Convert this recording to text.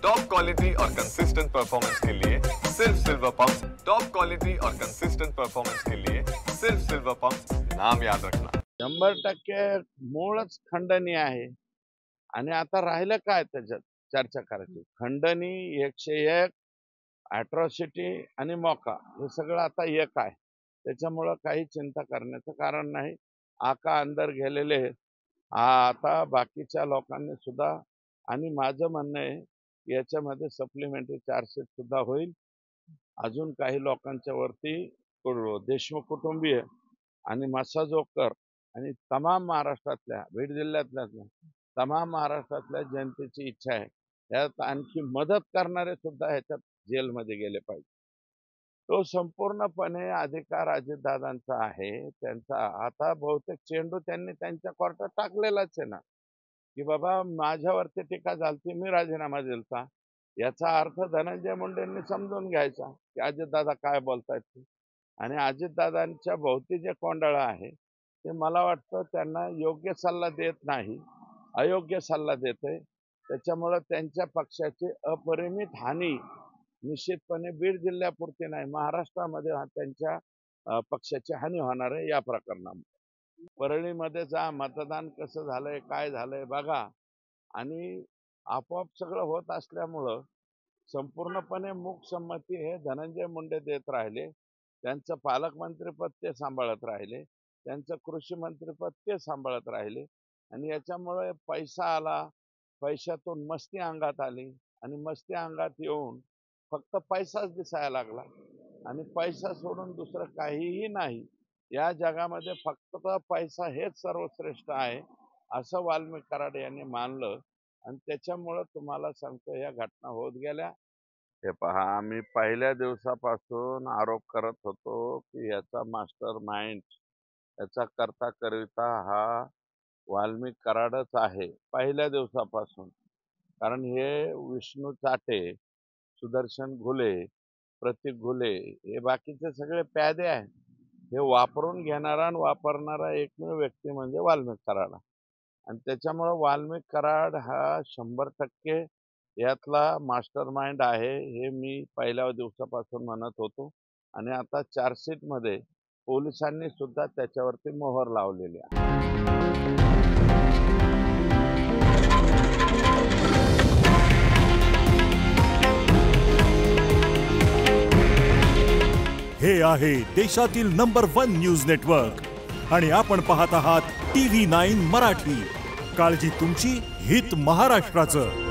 Top quality और consistent performance के लिए सिर्फ सिल्वर पंप्स। टॉप क्वालिटी और कंसिस्टेंट परफॉर्मेंस के लिए सिर्फ सिल्वर पंप्स, नाम याद रखना। 100% मूळच खंडणी आहे आणि आता राहिलं काय त्याच्यात चर्चा करायची? खंडणी 101, अॅट्रॉसिटी आणि मोका हे सगळं आता एक आहे. त्याच्यामुळं काही चिंता करण्याचं कारण नाही. आका अंदर गेलेले आता बाकीच्या लोकांनी सुद्धा, आणि माझं म्हणणं आहे याच्यामध्ये सप्लिमेंटरी चार्जशीट सुद्धा होईल. अजून काही लोकांच्या वरती देशमुख कुटुंबीय आणि मसाजोकर आणि तमाम महाराष्ट्रातल्या, बीड जिल्ह्यातल्या तमाम महाराष्ट्रातल्या जनतेची इच्छा आहे यात आणखी मदत करणारे सुद्धा ह्याच्यात जेलमध्ये गेले पाहिजे. तो संपूर्णपणे अधिकार अजितदादांचा आहे. त्यांचा आता बहुतेक चेंडू त्यांनी त्यांच्या कोर्टात टाकलेलाच आहे ना, की बाबा माझ्यावरती टीका झालती, मी राजीनामा दिलता. याचा अर्थ धनंजय मुंडेंनी समजून घ्यायचा की अजितदादा काय बोलतायत ते. आणि अजितदादांच्या भोवती जे कोंडाळं आहे ते मला वाटतं त्यांना योग्य सल्ला देत नाही, अयोग्य सल्ला देतोय. त्याच्यामुळं त्यांच्या पक्षाची अपरिमित हानी निश्चितपणे बीड जिल्ह्यापुरती नाही, महाराष्ट्रामध्ये त्यांच्या पक्षाची हानी होणार आहे या प्रकरणामध्ये. परळीमध्ये जा, मतदान कसं झालंय काय झालंय बघा. आणि आपोआप सगळं होत असल्यामुळं संपूर्णपणे मूकसंमती हे धनंजय मुंडे देत राहिले. त्यांचं पालकमंत्रीपद ते सांभाळत राहिले, त्यांचं कृषी मंत्रीपद ते सांभाळत राहिले. आणि याच्यामुळे पैसा आला, पैशातून मस्ती अंगात आली आणि मस्ती अंगात येऊन फक्त पैसाच दिसायला लागला. आणि पैसा सोडून दुसरं काहीही नाही या जगामध्ये, फक्त पैसा हेच सर्वश्रेष्ठ आहे असं वाल्मिक कराड यांनी मानलं. आणि त्याच्यामुळं तुम्हाला सांगतो या घटना होत गेल्या. हे पहा, आम्ही पहिल्या दिवसापासून आरोप करत होतो की याचा मास्टर माइंड, याचा करता करविता हा वाल्मिक कराडच आहे पहिल्या दिवसापासून. कारण हे विष्णू चाटे, सुदर्शन घुले, प्रतीक घुले हे बाकीचे सगळे प्यादे आहेत. हे वापरून घेणारा आणि वापरणारा एकमेव व्यक्ती म्हणजे वाल्मिक कराड. आणि त्याच्यामुळं वाल्मिक कराड हा 100% यातला मास्टर माइंड आहे हे मी पहिल्या दिवसापासून म्हणत होतो. आणि आता चार्जशीटमध्ये पोलिसांनी सुद्धा त्याच्यावरती मोहर लावलेली आहे. हे आहे देशातील नंबर 1 न्यूज नेटवर्क आणि आपण पाहत आहात TV9 मराठी. काळजी तुमची, हित महाराष्ट्राचं.